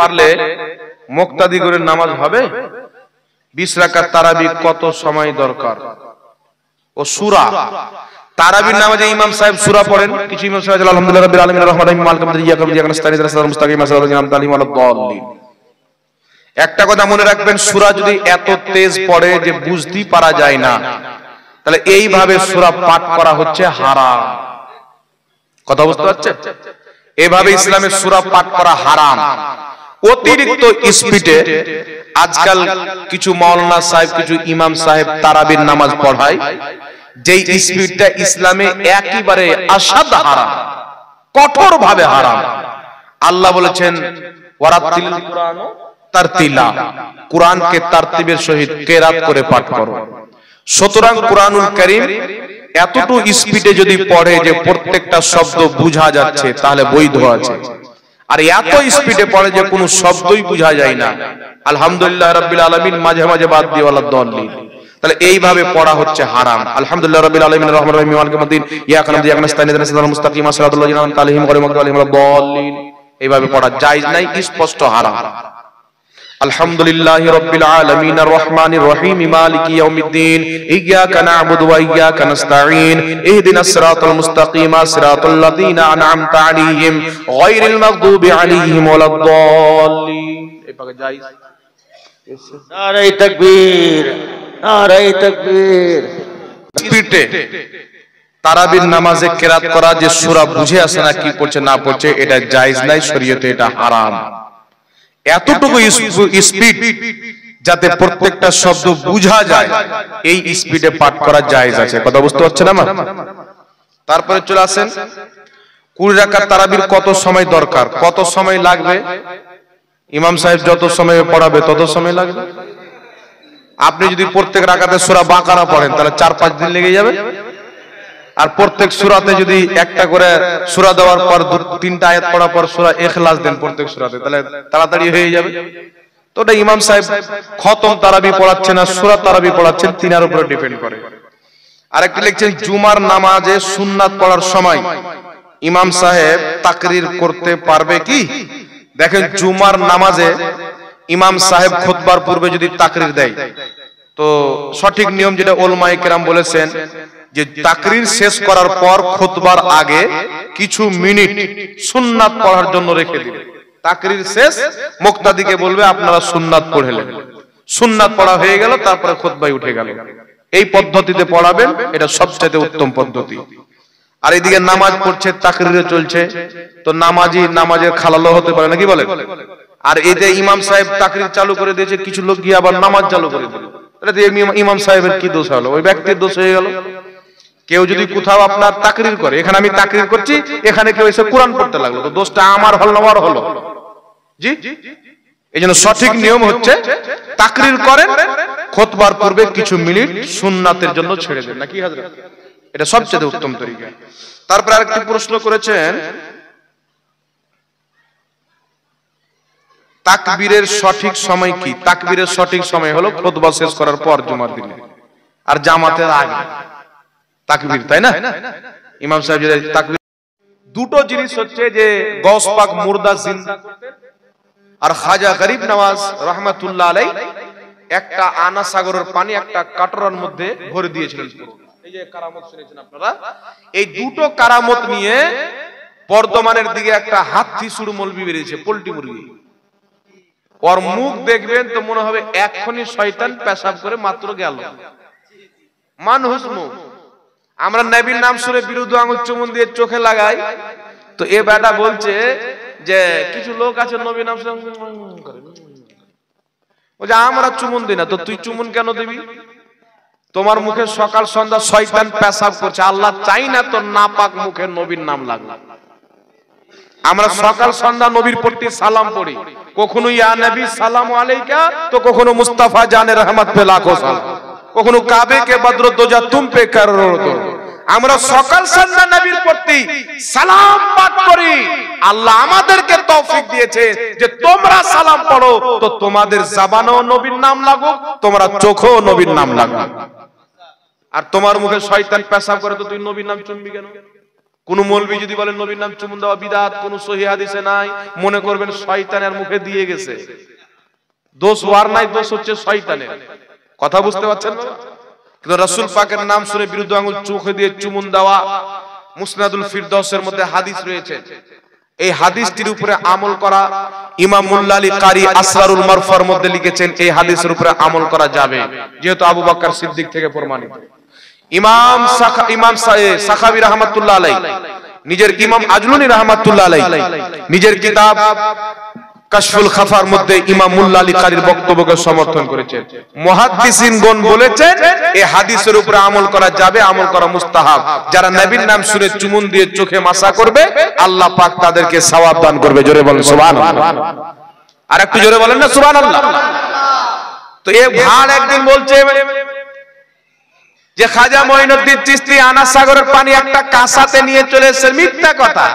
পারলে মুক্তাদি করে নামাজ হবে? 20 রাকাত তারাবি কত সময় দরকার? ও সূরা তারাবির নামাজে ইমাম সাহেব সূরা পড়েন। কিছু ইমাম সাহেব আলহামদুলিল্লাহ রাব্বিল আলামিন আর রহমানির মালিকিল ইয়াউমিদ্দিন ইয়্যাকা না'বুদু ওয়া ইয়্যাকা নাস্তাঈন ইহদিনাস সিরাতাল মুস্তাকিম সিরাতাল লাযিনা আন'আমতা আলাইহিম ওয়ালাদ-দাল্লিন। একটা কথা মনে রাখবেন, সূরা যদি এত তেজ পড়ে যে বুঝতেই পারা যায় না, তাহলে এইভাবে সূরা পাঠ করা হচ্ছে হারাম। কথা বুঝতে পারছেন? এইভাবে ইসলামের সূরা পাঠ করা হারাম। অতিরিক্ত স্পিডে আজকাল কিছু মাওলানা সাহেব, কিছু ইমাম সাহেব তারাবির নামাজ পড়ায়, যেই স্পিডটা ইসলামে একেবারে আসাদ হারাম, কঠোর ভাবে হারাম। আল্লাহ বলেছেন ওয়ারাতিল কুরআন তারতিলা, কুরআনকে তারতিবের সহিত কেরাত করে পাঠ করো। সুতরাং কুরআনুল কারীম এতটুকু স্পিডে যদি পড়ে যে প্রত্যেকটা শব্দ বোঝা যাচ্ছে, তাহলে বৈধ আছে। আর এত স্পিডে পড়ে যে কোনো শব্দই বোঝা যায় না, আলহামদুলিল্লাহ রাব্বিল আলামিন মাঝে মাঝে বাদ দিয়ে ওয়ালাদ-দাল্লিন, তাহলে এইভাবে পড়া হচ্ছে হারাম। আলহামদুলিল্লাহ রাব্বিল আলামিন আর রহমানির রহিম মালিকিল ইয়াউমিদ্দিন ইয়্যাকা না'বুদু ওয়া ইয়্যাকা নাস্তাঈন ইহদিনাস সিরাতাল মুস্তাকিম সিরাতাল লাযিনা আন'আমতা আলাইহিম গায়রিল মাগদুবি আলাইহিম ওয়ালাদ-দাল্লিন। এইভাবে পড়া জায়েজ নাই, স্পষ্ট হারাম। আলহামদুলিল্লাহি রাব্বিল আলামিন আর রহমানির রহিম মালিকি ইয়াউমিদ্দিন ইয়্যাকা না'বুদু ওয়া ইয়্যাকা নাস্তাঈন ইহদিনাস সিরাতাল মুস্তাকিম সিরাতাল লাযিনা আন'আমতা আলাইহিম গায়রিল মাগদুবি আলাইহিম ওয়ালাদ-দাল্লিন। এই পাকে জায়েজ। নারে তাকবীর, নারে তাকবীর। স্পিডে তারাবির নামাজে কেরাত করা, যে সূরা বুঝে আসে না কি পড়ছে না পড়ছে, এটা জায়েজ নাই, শরীয়তে এটা হারাম। এতটুকু স্পিড যাতে প্রত্যেকটা শব্দ বোঝা যায়, এই স্পিডে পাঠ করা জায়েজ আছে। কথা বুঝতে পারছেন আমার? তারপরে চলে আসেন 20 রাকাত তারাবির কত সময় দরকার, কত সময় লাগবে? ইমাম সাহেব যত সময় পড়াবে তত সময় লাগবে। আপনি যদি প্রত্যেক রাকাতে সূরা বাকারা পড়েন, তাহলে 4-5 দিন লেগে যাবে। আর প্রত্যেক সূরাতে যদি একটা করে সূরা দেওয়ার পর 2-3টা আয়াত পড়ার পর সূরা ইখলাস দেন প্রত্যেক সূরাতে, তাহলে তাড়াতাড়ি হয়ে যাবে। তো এটা ইমাম সাহেব খতম তারাবি পড়াচ্ছেন না সূরা তারাবি পড়াচ্ছেন, তিনার উপরে ডিপেন্ড করে। আরেকটা লিখছেন জুমার নামাজে সুন্নাত পড়ার সময় ইমাম সাহেব তাকরীর করতে পারবে কি? দেখেন, জুমার নামাজে ইমাম সাহেব খুতবার পূর্বে যদি তাকরীর দেয়, তো সঠিক নিয়ম যেটা উলামায়ে কেরাম বলেছেন যে তাকরীর শেষ করার পর খুতবার আগে কিছু মিনিট সুন্নাত পড়ার জন্য রেখে দিবে। তাকরীর শেষ, মুক্তাদিকে বলবে আপনারা সুন্নাত পড়লেন, সুন্নাত পড়া হয়ে গেল, তারপরে খুতবায় উঠে গেল। এই পদ্ধতিতে পড়াবেন, এটা সবচেয়ে উত্তম পদ্ধতি। আর এদিকে নামাজ পড়ছে, তাকরীরে চলছে, তো নামাজের খালালো হতে পারে নাকি বলেন? আর এতে ইমাম সাহেব তাকরীর চালু করে দিয়েছে, কিছু লোক গিয়ে আবার নামাজ চালু করে দিল, তাহলে ইমাম সাহেবের কি দোষ হলো? ওই ব্যক্তির দোষ হয়ে গেল। কেউ যদি কোথাও আপনার তাকরীর করে, এখানে আমি তাকরীর করছি, এখানে কেউ এসে কোরআন পড়তে লাগলো, তো দোষটা আমার হলো না ওর হলো? জি, এইজন্য সঠিক নিয়ম হচ্ছে তাকরীর করেন, খুতবার পূর্বে কিছু মিনিট সুন্নাতের জন্য ছেড়ে দেন, নাকি হযরত? এটা সবচেয়ে উত্তম তরিকা। তারপর আরেকটি প্রশ্ন করেছেন, তাকবীরের সঠিক সময় কি? তাকবীরের সঠিক সময় হলো খুতবা শেষ করার পর জুমার দিনে, আর জামাতের আগে তাকবীর, তাই না? ইমাম সাহেব যদি তাকবীর, দুটো জিনিস হচ্ছে যে গৌস পাক মুর্দা জিন্দা করতেন, আর খাজা গরিব নওয়াজ রাহমাতুল্লাহ আলাইহি একটা আনা সাগরের পানি একটা কাটরার মধ্যে ভরে দিয়েছিলেন। এই যে কারামত শুনেছেন আপনারা, এই দুটো কারামত নিয়ে বর্ধমানের দিকে একটা হাতি সুর মলবি বেরিয়েছে, পোল্ট্রি মুরগি। ওর মুখ দেখবেন তো মনে হবে এক্ষুনি শয়তান পেশাব করে মাত্র গেল। মানুষ মুখ, আমরা নবীর নাম শুনে বিরুদ্ধ আঙুল চুমুন দিয়ে চোখে লাগাই, তো এ বেটা বলছে যে কিছু লোক আছে নবীর নাম শুনে বলছে আমরা চুমুন দিই না, তো তুই চুমুন কেন দিবি? তোমার মুখে সকাল সন্ধ্যা শয়তান পেশাব করছে, আল্লাহ চাই না তোর নাপাক মুখে নবীর নাম লাগলো। আমরা সকাল সন্ধ্যা নবীর প্রতি সালাম পড়ি, কখনো ইয়া নবী সালামু আলাইকা, তো কখনো মুস্তাফা জানে রহমত পে লাখো সালাম, কখনো কাবে কে বদর দোজা তুম পে করো দো। আমরা সকাল সন্ধ্যা নবীর প্রতি সালাম পাঠ করি। আল্লাহ আমাদেরকে তৌফিক দিয়েছে যে তোমরা সালাম পড়ো, তো তোমাদের জবানেও নবীর নাম লাগুক, তোমরা চোখেও নবীর নাম লাগুক। আর তোমার মুখে শয়তান পেশাব করে, তো তুই নবীর নাম চুনবি কেন? কোন মৌলবি যদি বলেন নবীর নাম চুমুন দেওয়া বিদআত, কোন সহিহ হাদিসে নাই, মনে করবেন শয়তানের মুখে দিয়ে গেছে। দোষ ওয়ার নাই, দোষ হচ্ছে শয়তানের। কথা বুঝতে পারছেন না? কিন্তু রাসূল পাকের নাম শুনে বিরুদ্ধ আঙ্গুল চোখে দিয়ে চুমুন দেওয়া মুসনাদুল ফিরদাউসের মধ্যে হাদিস রয়েছে। এই হাদিসটির উপরে আমল করা, ইমাম মুল্লা আলী কারি আসরারুল মারফার মধ্যে লিখেছেন এই হাদিসের উপরে আমল করা যাবে, যেহেতু আবু বকর সিদ্দিক থেকে প্রমাণিত। ইমাম সাখাবী রাহমাতুল্লাহ আলাইহি নিজের, ইমাম আজলুনি রাহমাতুল্লাহ আলাইহি নিজের কিতাব কাশফুল খাফার মধ্যে ইমাম মুল্লা আলী কারির বক্তব্যকে সমর্থন করেছেন। মুহাদ্দিসিনগণ বলেছেন এই হাদিসের উপরে আমল করা যাবে, আমল করা মুস্তাহাব। যারা নবীর নাম শুনে চুমুন দিয়ে চোখে মাসা করবে, আল্লাহ পাক তাদেরকে সওয়াব দান করবে। জোরে বলেন সুবহানাল্লাহ। আর একটু জোরে বলেন না সুবহানাল্লাহ। তো এই ভাড় একদিন বলছে যে খাজা মঈনুদ্দিন চিশতি আনা সাগরের পানি একটা কাঁসাতে নিয়ে চলে এসেছে। মিথ্যা কথা।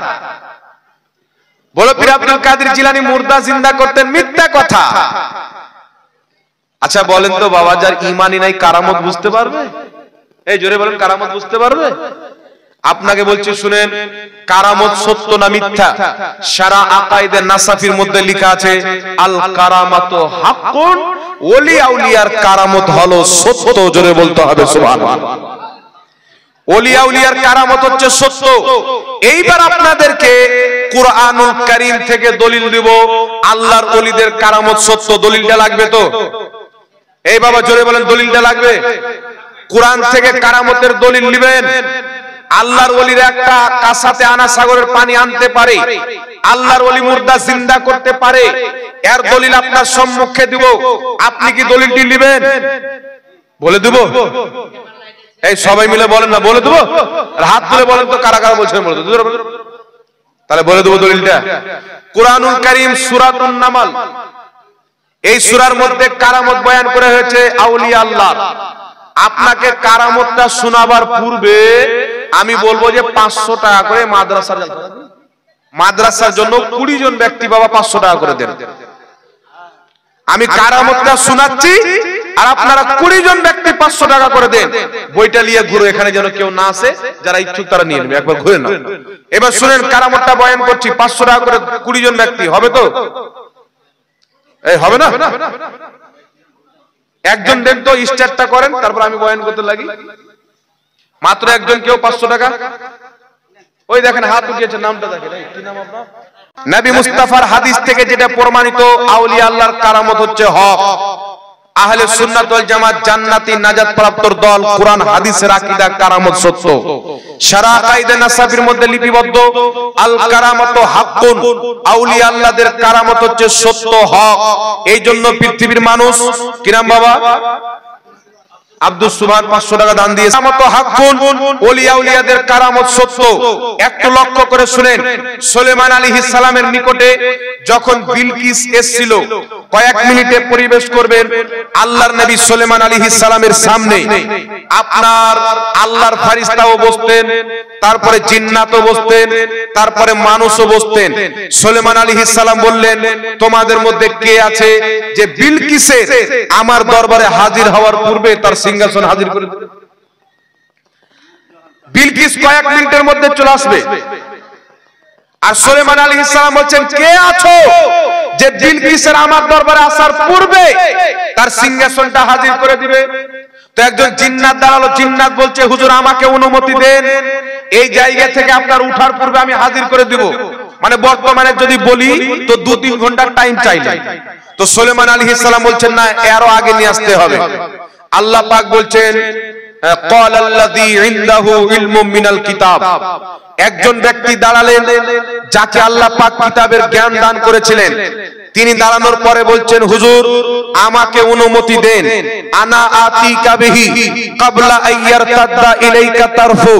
বলো পীর আব্দুল কাদের জিলানী মুর্দা জিন্দা করতেন, মিথ্যা কথা। আচ্ছা বলেন তো বাবা, যার ঈমানই নাই কারামত বুঝতে পারবে? এই জোরে বলেন, কারামত বুঝতে পারবে? আপনাকে বলছি শুনেন, কারামত সত্য না মিথ্যা? সারা আকাইদে নাসাফির মধ্যে লেখা আছে আল কারামাতু হাক্কুন, ওলি আউলিয়ার কারামত হলো সত্য। জোরে বলতে হবে সুবহানাল্লাহ। ওলি আউলিয়ার কারামত হচ্ছে সত্য। এইবার আপনাদেরকে কুরআনুল কারীম থেকে দলিল দিব আল্লাহর ওলিদের কারামত সত্য। দলিলটা লাগবে তো? এই বাবা জোরে বলেন, দলিলটা লাগবে? কুরআন থেকে কারামতের দলিল নেবেন। আল্লাহর ওলিরা একটা কাঁসাতে আনা সাগরের পানি আনতে পারে, আল্লাহর ওলি মুর্দা জিন্দা করতে পারে, এর দলিল আপনার সম্মুখে দিব। আপনি কি দলিলটি নেবেন? বলে দেব? এই সবাই মিলে বলেন না, বলে দেবো? হাত তুলে বলেন তো কারা কারা বলছেন, বলে দেবো? তাহলে বলে দেবো দলিলটা। কুরআনুল কারীম সূরাতুন নামাল, এই সূরার মধ্যে কারামত বয়ান করা হয়েছে আউলিয়া আল্লাহ। আপনাকে কারামতটা শোনাবার পূর্বে আমি বলবো যে 500 টাকা করে মাদ্রাসার জন্য 20 জন ব্যক্তি বাবা 500 টাকা করে দেন। আমি কারামতটা শোনাচ্ছি আর আপনারা 20 জন ব্যক্তি 500 টাকা করে দেন। বইটা নিয়ে ঘুরো, এখানে যেন কেউ না আসে, যারা ইচ্ছুক তারা নিয়ে নেবে, একবার ঘুরে নাও। এবার শুনেন, কারামতটা বয়ান করছি, 500 টাকা করে 20 জন ব্যক্তি হবে তো? এই হবে না? একজন দেন তো, স্টার্টটা করেন, তারপর আমি বয়ান করতে লাগি। মাত্র একজন, কেউ 500 টাকা। ওই দেখেন হাত উঠিয়েছে, নামটা দেখেন, কি নাম আপনার? নবী মুস্তাফার হাদিস থেকে যেটা প্রমাণিত আউলিয়া আল্লাহর কারামত হচ্ছে হক। আহলে সুন্নাত ওয়াল জামাত জান্নাতি নাজাত প্রাপ্তর দল। কুরআন হাদিসের আকীদা কারামত সত্য। সারা আকাইদে নাসাফির মধ্যে লিপিবদ্ধ আল কারামাতু হাক্কুন, আউলিয়া আল্লাহদের কারামত হচ্ছে সত্য, হক। এই জন্য পৃথিবীর মানুষ, কি নাম বাবা? আব্দুল সুবহান 500 টাকা দান দিয়েছে। কারামত হাক্কুন, ওলি আউলিয়াদের কারামত সত্য। একটু লক্ষ্য করে শুনেন, সুলাইমান আলাইহিস সালামের নিকটে যখন বিলকিস এসেছিল, কয়েক মিনিটে পরিবেশ করবেন আল্লাহর নবী সুলাইমান আলাইহিস সালামের সামনে। আপনার আল্লাহর ফেরেশতাও বসতেন, তারপরে জিন্নাতও বসতেন, তারপরে মানুষও বসতেন। সুলাইমান আলাইহিস সালাম বললেন, তোমাদের মধ্যে কে আছে যে বিলকিসের আমার দরবারে হাজির হওয়ার পূর্বে তার সিংহাসন হাজির করে দেবে? বিলকিস কয়েক মিনিটের মধ্যে চলে আসবে। আর সুলাইমান আলাইহিস সালাম বলছেন, কে আছো যে বিলকিসের আমার দরবারে আসার পূর্বে তার সিংহাসনটা হাজির করে দিবে? তো একজন জিন্নাত দাঁড়ালো। জিন্নাত বলছে, হুজুর আমাকে অনুমতি দেন, এই জায়গা থেকে আপনার উঠার পূর্বে আমি হাজির করে দিব। মানে বর্তমানে যদি বলি তো 2-3 ঘন্টার টাইম চাইলে। তো সুলাইমান আলাইহিস সালাম বলছেন, না, এরও আগে নিয়ে আসতে হবে। আল্লাহ পাক বলছেন, ক্বালাল্লাযী ইনদাহু ইলমুম মিনাল কিতাব, একজন ব্যক্তি দাঁড়ালেন যাকে আল্লাহ পাক কিতাবের জ্ঞান দান করেছিলেন। তিনি দাঁড়ানোর পরে বলছেন, হুজুর আমাকে অনুমতি দেন, আনা আতিকা বিহি ক্বাবলা আইয়ারতাদ্দা ইলাইকা তারফু,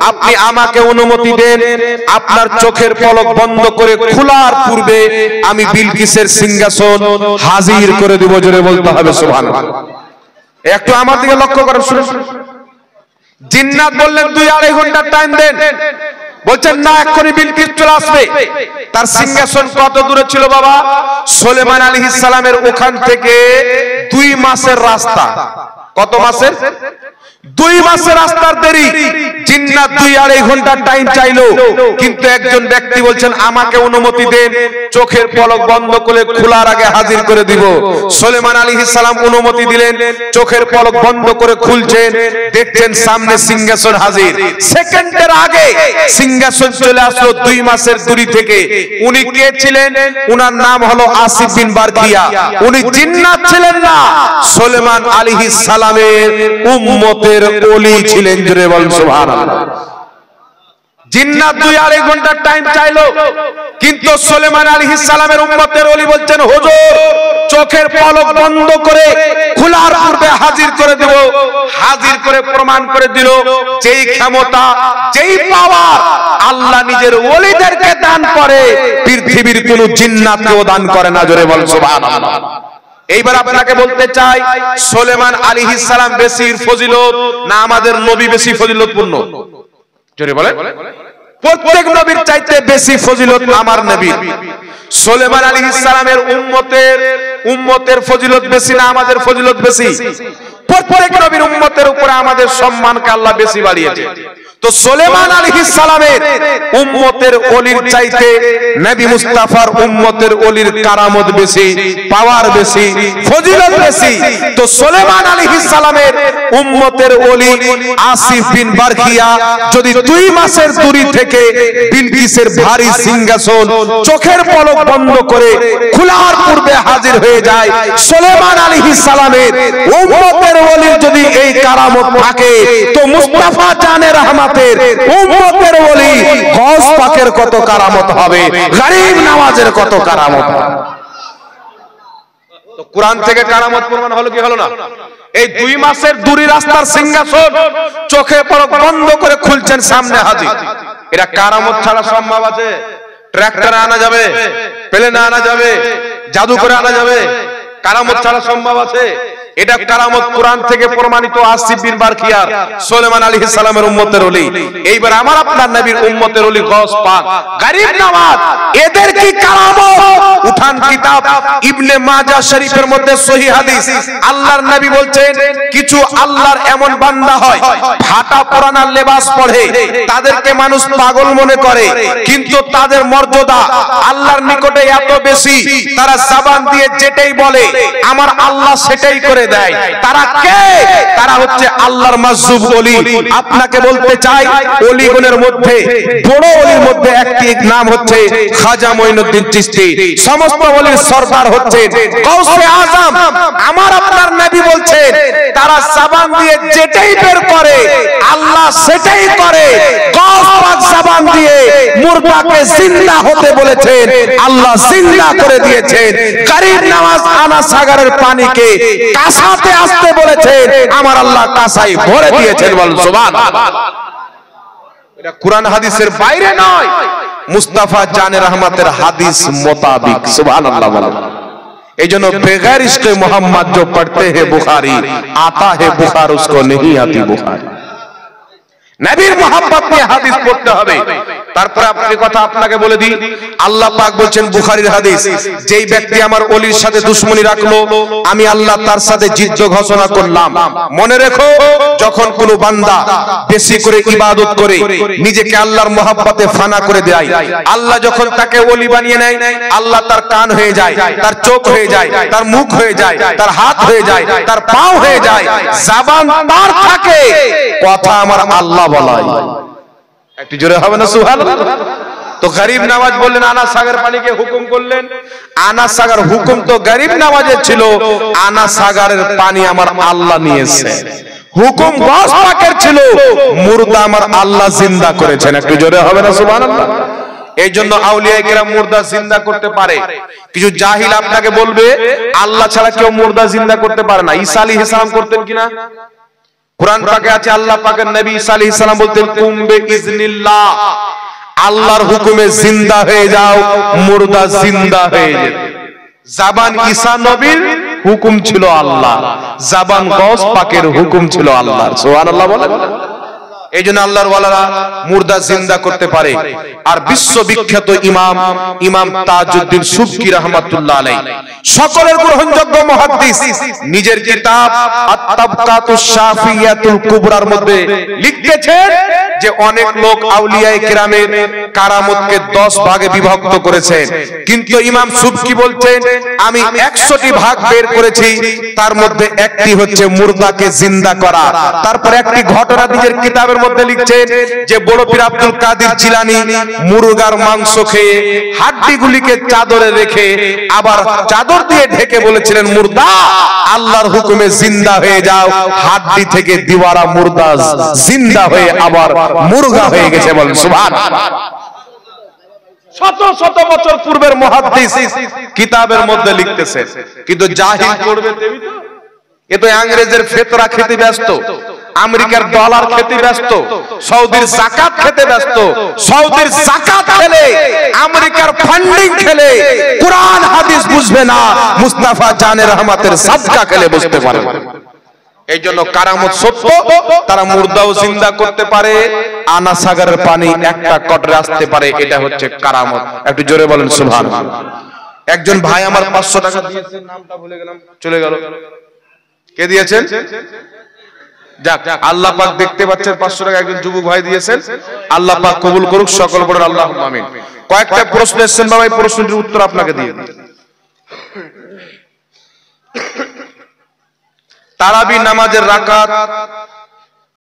আপনি আমাকে অনুমতি দেন, আপনার চোখের পলক বন্ধ করে খোলার পূর্বে আমি বিলকিসের সিংহাসন হাজির করে দেব। জোরে বলতে হবে সুবহানাল্লাহ। একটু আমার দিকে লক্ষ্য করেন, শুনুন। জিন্নাত বললেন 2-2.5 ঘন্টা টাইম দেন। বলছেন, না, এক্ষুনি বিলকিস চলে আসবে। তার সিংহাসন কত দূরে ছিল বাবা? সুলাইমান আলাইহিস সালামের ওখান থেকে 2 মাসের রাস্তা। কত মাসের? 2 মাসের রাস্তার দেরি, জিন্নাত 2-2.5 ঘন্টা টাইম চাইলো, কিন্তু একজন ব্যক্তি বলছেন আমাকে অনুমতি দেন, চোখের পলক বন্ধ করে খোলার আগে হাজির করে দিব। সুলাইমান আলাইহিস সালাম অনুমতি দিলেন, চোখের পলক বন্ধ করে খুলছেন, দেখছেন সামনে সিংহাসন হাজির। সেকেন্ডের আগে সিংহাসন চলে আসলো 2 মাসের দূরি থেকে। উনি কে ছিলেন? উনার নাম হলো আসিফ বিন বারকিয়া। উনি জিন্নাত ছিলেন না, সুলাইমান আলাইহিস সালামের উম্মতের ওলি ছিলেন। জোরে বল সুবহানাল্লাহ। জিন্নাত 2-2.5 ঘন্টা টাইম চাইলো, কিন্তু সুলাইমান আলাইহিস সালামের উম্মতের ওলি বলছেন হুজুর চোখের পলক বন্ধ করে খোলার পূর্বে হাজির করে দেব। হাজির করে প্রমাণ করে দিল যেই ক্ষমতা, যেই পাওয়ার আল্লাহ নিজের ওলিদেরকে দান করে, পৃথিবীর কোন জিন্নাতকেও দান করে না। জোরে বল সুবহানাল্লাহ। এইবার আপনাকে বলতে চাই, সুলাইমান আলাইহিস সালাম বেশি ফজিলত না আমাদের নবী বেশি ফজিলতপূর্ণ? জোরে বলেন। প্রত্যেক নবীর চাইতে বেশি ফজিলত আমার নবী। সুলাইমান আলাইহিস সালামের উম্মতের ফজিলত বেশি না আমাদের ফজিলত বেশি? প্রত্যেক নবীর উম্মতের উপরে আমাদের সম্মানকে আল্লাহ বেশি বাড়িয়েছে। তো সুলাইমান আলাইহিস সালামের উম্মতের ওলির চাইতে নবী মুস্তাফার উম্মতের ওলির কারামত বেশি, পাওয়ার বেশি, ফজিলত বেশি। তো সুলাইমান আলাইহিস সালামের উম্মতের ওলি আসিফ বিন বারকিয়া যদি 2 মাসের দূরি থেকে বিলকিসের ভারী সিংহাসন চোখের পলক বন্ধ করে খোলার পূর্বে হাজির হয়ে যায়, সুলাইমান আলাইহিস সালামের উম্মতের ওলির যদি এই কারামত থাকে, তো মুস্তাফা জানে রহমত উম্মতের ওলি গওস পাকের কত কারামত হবে, গরিব নওয়াজের কত কারামত হবে। তো কোরআন থেকে কারামত প্রমাণ হলো কি হলো না? এই 2 মাসের দূরি রাস্তার সিংহাসন চোখে পলক বন্ধ করে খুলছেন, সামনে হাজির। এটা কারামত ছাড়া সম্ভব আছে? ট্রাক্টরে আনা যাবে, প্লেনে আনা যাবে, জাদু করে আনা যাবে? কারামত ছাড়া সম্ভব আছে? এটা কারামত কোরআন থেকে প্রমাণিত। আসিফ বিন বারকিয়ার সুলাইমান আলাইহিস সালামের উম্মতের ওলি। এইবার আমার আপনার নবীর উম্মতের ওলি গওস পাক, গরিব নওয়াজ, এদের কি কারামত? উঠান কিতাব ইবনে মাজাহ শরীফের মধ্যে সহিহ হাদিস, আল্লাহর নবী বলছেন কিছু আল্লাহর এমন বান্দা হয় ফাটা পুরানা লেবাস পরে, তাদেরকে মানুষ পাগল মনে করে, কিন্তু তাদের মর্যাদা আল্লাহর নিকটে এত বেশি, তারা জবান দিয়ে যেটাই বলে আমার আল্লাহ সেটাই করে দেয়। তারা কে? তারা হচ্ছে আল্লাহর মাযযুব ওলি। আপনাকে বলতে চাই, ওলিগণের মধ্যে বড় ওলির মধ্যে একটি নাম হচ্ছে খাজা মঈনুদ্দিন চিশতি। সমস্ত ওলির সরদার হচ্ছেন গাউসে আজম। আমার আপনার নবী বলছেন তারা জবান দিয়ে যেটাই বের করে আল্লাহ সেটাই করে। গাউস পাক জবান দিয়ে মুর্দাকে জিন্দা হতে বলেছেন, আল্লাহ জিন্দা করে দিয়েছেন। গরিব নওয়াজ আনা সাগরের পানিকে কাঁসাতে আসতে বলেছেন, আমার আল্লাহ কাঁসাই ভরে দিয়েছেন। বল সুবহানাল্লাহ। এটা কোরআন হাদিসের বাইরে নয়, মুস্তাফা জানে রহমতের হাদিস মোতাবিক। সুবহানাল্লাহ বলেন। এইজন্য বেগैर इश्क़ मोहम्मद जो पढ़ते हैं बुखारी आता है बुखार उसको नहीं आती बुखारी। নবীর मोहब्बत নিয়ে হাদিস পড়তে হবে। তারপরে আপনাকে কথা আপনাকে বলে দিই, আল্লাহ পাক বলছেন বুখারীর হাদিস, যেই ব্যক্তি আমার ওলির সাথে দুশমনি রাখলো আমি আল্লাহ তার সাথে যুদ্ধ ঘোষণা করলাম। মনে রেখো, যখন কোন বান্দা বেশি করে ইবাদত করে নিজেকে আল্লাহর মোহাব্বতে ফানা করে দেয়, আল্লাহ যখন তাকে ওলি বানিয়ে নেয়, আল্লাহ তার কান হয়ে যায়, তার চোখ হয়ে যায়, তার মুখ হয়ে যায়, তার হাত হয়ে যায়, তার পাও হয়ে যায়, জবান তার থাকে, কথা আমার আল্লাহ বলায়। একটু জোরে হবে না সুবহানাল্লাহ? তো গরিব নওয়াজ বললেন আনা সাগর পানিকে হুকুম করলেন। আনা সাগর হুকুম তো গরিব নওয়াজের ছিল, আনা সাগরের পানি আমার আল্লাহ নিয়েছে। হুকুম গাউস পাকের ছিল, মুর্দা আমার আল্লাহ জিন্দা করেছেন। একটু জোরে হবে না সুবহানাল্লাহ? এই জন্য আউলিয়া কেরাম মুর্দা জিন্দা করতে পারে। কিছু জাহিল আপনাকে বলবে আল্লাহ ছাড়া কেউ মুর্দা জিন্দা করতে পারে না। ঈসা আলাইহিস সালাম করতেন কিনা? কুরআন পাকে আছে, আল্লাহ পাকের নবী ঈসা আলাইহিস সালাম বলতেন কুম বিইজনিল্লাহ, আল্লাহর হুকুমে জিন্দা হয়ে যাও, মুর্দা জিন্দা হয়ে যাবে। জবান ঈসা নবীর হুকুম ছিল আল্লাহ, জবান গাউস পাকের হুকুম ছিল আল্লাহ। সুবহানাল্লাহ বলেন। এই জন্য আল্লাহর ওয়ালারা মুর্দা জিন্দা করতে পারে। আর বিশ্ববিখ্যাত ইমাম তাজউদ্দিন সুবকি রাহমাতুল্লাহ আলাইহি, সকলের গ্রহণযোগ্য মুহাদ্দিস, নিজের কিতাব আত-তাবকাতুশ শাফিয়াতুল কুবরার মধ্যে লিখতেছেন যে অনেক লোক আউলিয়ায়ে কেরামের কারামতকে 10 ভাগে বিভক্ত করেছেন, কিন্তু ইমাম সুবকি বলছেন আমি 100টি ভাগ বের করেছি, তার মধ্যে একটি হচ্ছে মুর্দাকে জিন্দা করা। তারপর একটি ঘটনা নিজের কিতাবের মধ্যে লিখছেন যে বড় পীর আব্দুল কাদের জিলানী মুরগার মাংস খেয়ে হাড্ডিগুলিকে চাদরে রেখে আবার চাদর দিয়ে ঢেকে বলেছিলেন মুর্দা আল্লাহর হুকুমে জিন্দা হয়ে যাও। হাড্ডি থেকে দিওয়ারা মুর্দা জিন্দা হয়ে আবার মুরগা হয়ে গেছে, বলেন সুবহানাল্লাহ। শত শত বছর পূর্বের মুহাদ্দিস কিতাবের মধ্যে লিখতেছে, কিন্তু জাহিল করবে দেবী তো। এ তো ইংরেজের ফেতরা খেতে ব্যস্ত, আমেরিকার ডলার খেতে ব্যস্ত, সৌদির যাকাত খেতে ব্যস্ত। সৌদির যাকাত খেলে, আমেরিকার ফান্ডিং খেলে কুরআন হাদিস বুঝবে না, মুস্তাফা জানে রহমাতের সাদকা খেলে বুঝতে পারে। এই জন্য কারামত সত্য, তারা মুর্দাও জিন্দা করতে পারে, আনা সাগরের পানি একটা কটরে আসতে পারে, এটা হচ্ছে কারামত। একটু জোরে বলেন সুবহানাল্লাহ। একজন ভাই আমার 500 টাকা দিয়েছেন, নামটা ভুলে গেলাম, চলে গেল। কে দিয়েছেন? যাক, আল্লাহ পাক দেখতে পাচ্ছেন 500 টাকা একজন যুবক ভাই দিয়েছেন, আল্লাহ পাক কবুল করুক, সকল বলেন আল্লাহুম্মা আমিন। কয়েকটা প্রশ্ন এসেছেন বাবা, এই প্রশ্নটির উত্তর আপনাকে দিয়ে দিই। তারাবি নামাজের রাকাত